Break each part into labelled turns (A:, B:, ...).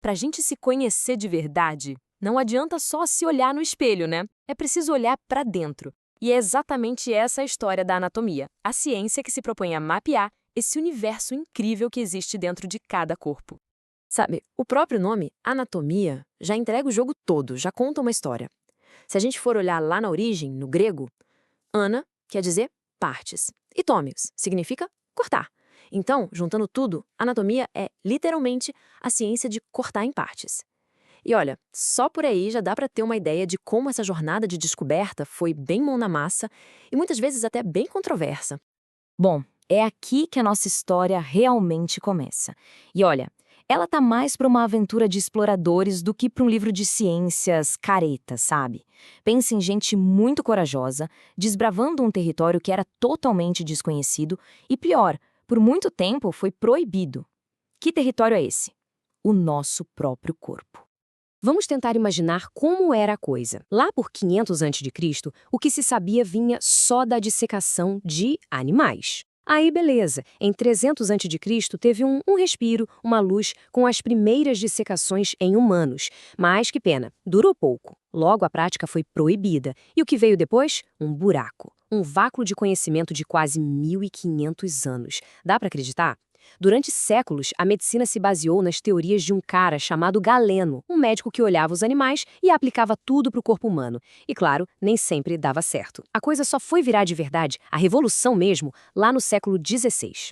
A: Para a gente se conhecer de verdade, não adianta só se olhar no espelho, né? É preciso olhar para dentro. E é exatamente essa a história da anatomia, a ciência que se propõe a mapear esse universo incrível que existe dentro de cada corpo. Sabe, o próprio nome, anatomia, já entrega o jogo todo, já conta uma história. Se a gente for olhar lá na origem, no grego, ana quer dizer partes, e tomios significa cortar. Então, juntando tudo, anatomia é literalmente a ciência de cortar em partes. E olha, só por aí já dá para ter uma ideia de como essa jornada de descoberta foi bem mão na massa e muitas vezes até bem controversa. Bom, é aqui que a nossa história realmente começa. E olha, ela tá mais para uma aventura de exploradores do que para um livro de ciências careta, sabe? Pensa em gente muito corajosa, desbravando um território que era totalmente desconhecido e, pior, por muito tempo foi proibido. Que território é esse? O nosso próprio corpo. Vamos tentar imaginar como era a coisa. Lá por 500 a.C., o que se sabia vinha só da dissecação de animais. Aí, beleza, em 300 a.C. teve um respiro, uma luz com as primeiras dissecações em humanos. Mas que pena, durou pouco. Logo a prática foi proibida. E o que veio depois? Um buraco. Um vácuo de conhecimento de quase 1.500 anos. Dá para acreditar? Durante séculos, a medicina se baseou nas teorias de um cara chamado Galeno, um médico que olhava os animais e aplicava tudo para o corpo humano. E claro, nem sempre dava certo. A coisa só foi virar de verdade, a revolução mesmo, lá no século XVI.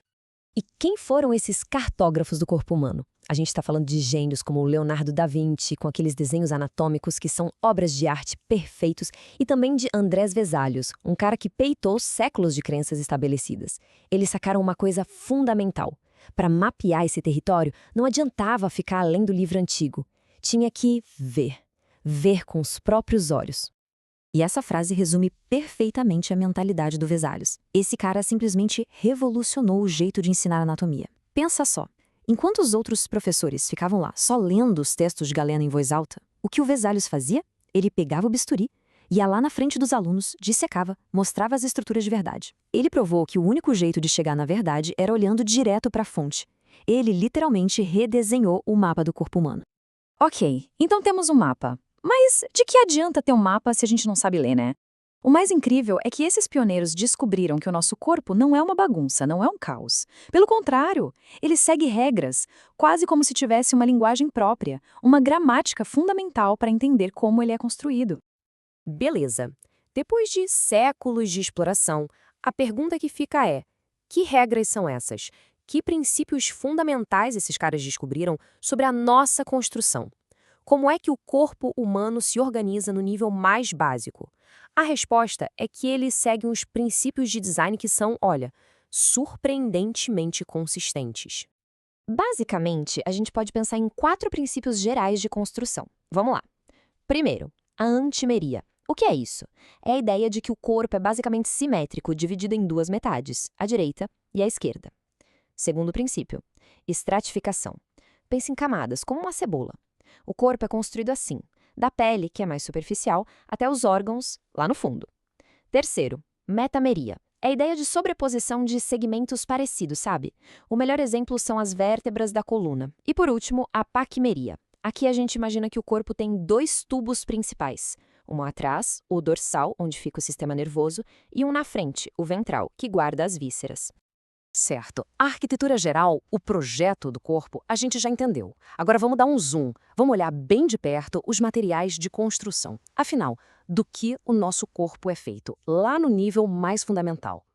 A: E quem foram esses cartógrafos do corpo humano? A gente está falando de gênios como o Leonardo da Vinci, com aqueles desenhos anatômicos que são obras de arte perfeitos, e também de Andrés Vesalius, um cara que peitou séculos de crenças estabelecidas. Eles sacaram uma coisa fundamental. Para mapear esse território, não adiantava ficar além do livro antigo. Tinha que ver com os próprios olhos. E essa frase resume perfeitamente a mentalidade do Vesalius. Esse cara simplesmente revolucionou o jeito de ensinar anatomia. Pensa só, enquanto os outros professores ficavam lá só lendo os textos de Galeno em voz alta, o que o Vesalius fazia? Ele pegava o bisturi, ia lá na frente dos alunos, dissecava, mostrava as estruturas de verdade. Ele provou que o único jeito de chegar na verdade era olhando direto para a fonte. Ele literalmente redesenhou o mapa do corpo humano. Ok, então temos um mapa. Mas de que adianta ter um mapa se a gente não sabe ler, né? O mais incrível é que esses pioneiros descobriram que o nosso corpo não é uma bagunça, não é um caos. Pelo contrário, ele segue regras, quase como se tivesse uma linguagem própria, uma gramática fundamental para entender como ele é construído. Beleza. Depois de séculos de exploração, a pergunta que fica é: que regras são essas? Que princípios fundamentais esses caras descobriram sobre a nossa construção? Como é que o corpo humano se organiza no nível mais básico? A resposta é que ele segue uns princípios de design que são, olha, surpreendentemente consistentes. Basicamente, a gente pode pensar em 4 princípios gerais de construção. Vamos lá. Primeiro, a antimeria. O que é isso? É a ideia de que o corpo é basicamente simétrico, dividido em 2 metades, a direita e a esquerda. Segundo princípio, estratificação. Pense em camadas, como uma cebola. O corpo é construído assim, da pele, que é mais superficial, até os órgãos, lá no fundo. Terceiro, metameria. É a ideia de sobreposição de segmentos parecidos, sabe? O melhor exemplo são as vértebras da coluna. E por último, a paquimeria. Aqui a gente imagina que o corpo tem 2 tubos principais. Um atrás, o dorsal, onde fica o sistema nervoso, e um na frente, o ventral, que guarda as vísceras. Certo. A arquitetura geral, o projeto do corpo, a gente já entendeu. Agora vamos dar um zoom. Vamos olhar bem de perto os materiais de construção. Afinal, do que o nosso corpo é feito, lá no nível mais fundamental.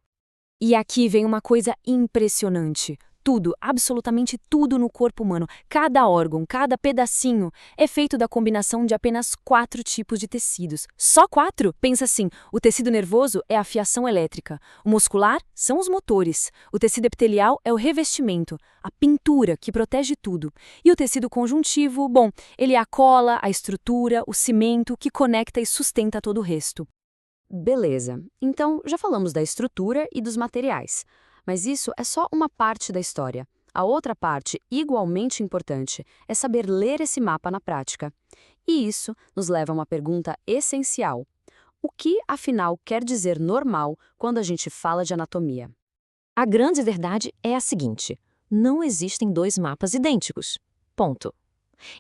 A: E aqui vem uma coisa impressionante. Tudo, absolutamente tudo no corpo humano, cada órgão, cada pedacinho, é feito da combinação de apenas 4 tipos de tecidos. Só 4? Pensa assim, o tecido nervoso é a fiação elétrica, o muscular são os motores, o tecido epitelial é o revestimento, a pintura que protege tudo. E o tecido conjuntivo, bom, ele é a cola, a estrutura, o cimento que conecta e sustenta todo o resto. Beleza, então já falamos da estrutura e dos materiais. Mas isso é só uma parte da história. A outra parte, igualmente importante, é saber ler esse mapa na prática. E isso nos leva a uma pergunta essencial. O que, afinal, quer dizer normal quando a gente fala de anatomia? A grande verdade é a seguinte: não existem 2 mapas idênticos. Ponto.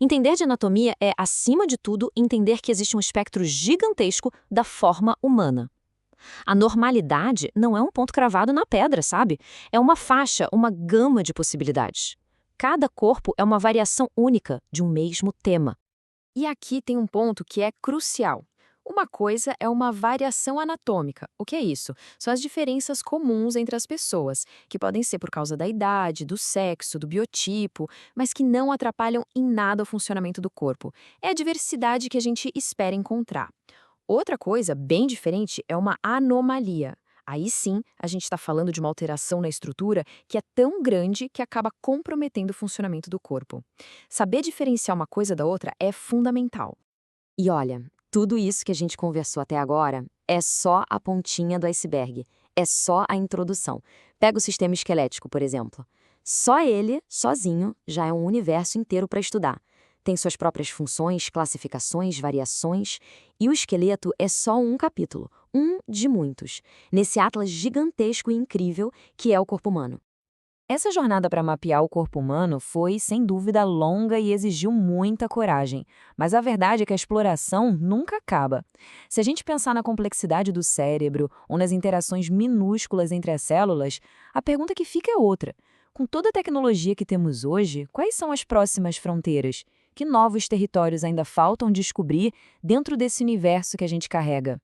B: Entender de anatomia é, acima de tudo, entender que existe um espectro gigantesco da forma humana. A normalidade não é um ponto cravado na pedra, sabe? É uma faixa, uma gama de possibilidades. Cada corpo é uma variação única de um mesmo tema.
A: E aqui tem um ponto que é crucial. Uma coisa é uma variação anatômica. O que é isso? São as diferenças comuns entre as pessoas, que podem ser por causa da idade, do sexo, do biotipo, mas que não atrapalham em nada o funcionamento do corpo. É a diversidade que a gente espera encontrar. Outra coisa bem diferente é uma anomalia. Aí sim, a gente está falando de uma alteração na estrutura que é tão grande que acaba comprometendo o funcionamento do corpo. Saber diferenciar uma coisa da outra é fundamental.
B: E olha, tudo isso que a gente conversou até agora é só a pontinha do iceberg. É só a introdução. Pega o sistema esquelético, por exemplo. Só ele, sozinho, já é um universo inteiro para estudar. Tem suas próprias funções, classificações, variações, e o esqueleto é só um capítulo, um de muitos, nesse atlas gigantesco e incrível que é o corpo humano.
A: Essa jornada para mapear o corpo humano foi, sem dúvida, longa e exigiu muita coragem. Mas a verdade é que a exploração nunca acaba. Se a gente pensar na complexidade do cérebro ou nas interações minúsculas entre as células, a pergunta que fica é outra. Com toda a tecnologia que temos hoje, quais são as próximas fronteiras? Que novos territórios ainda faltam descobrir dentro desse universo que a gente carrega?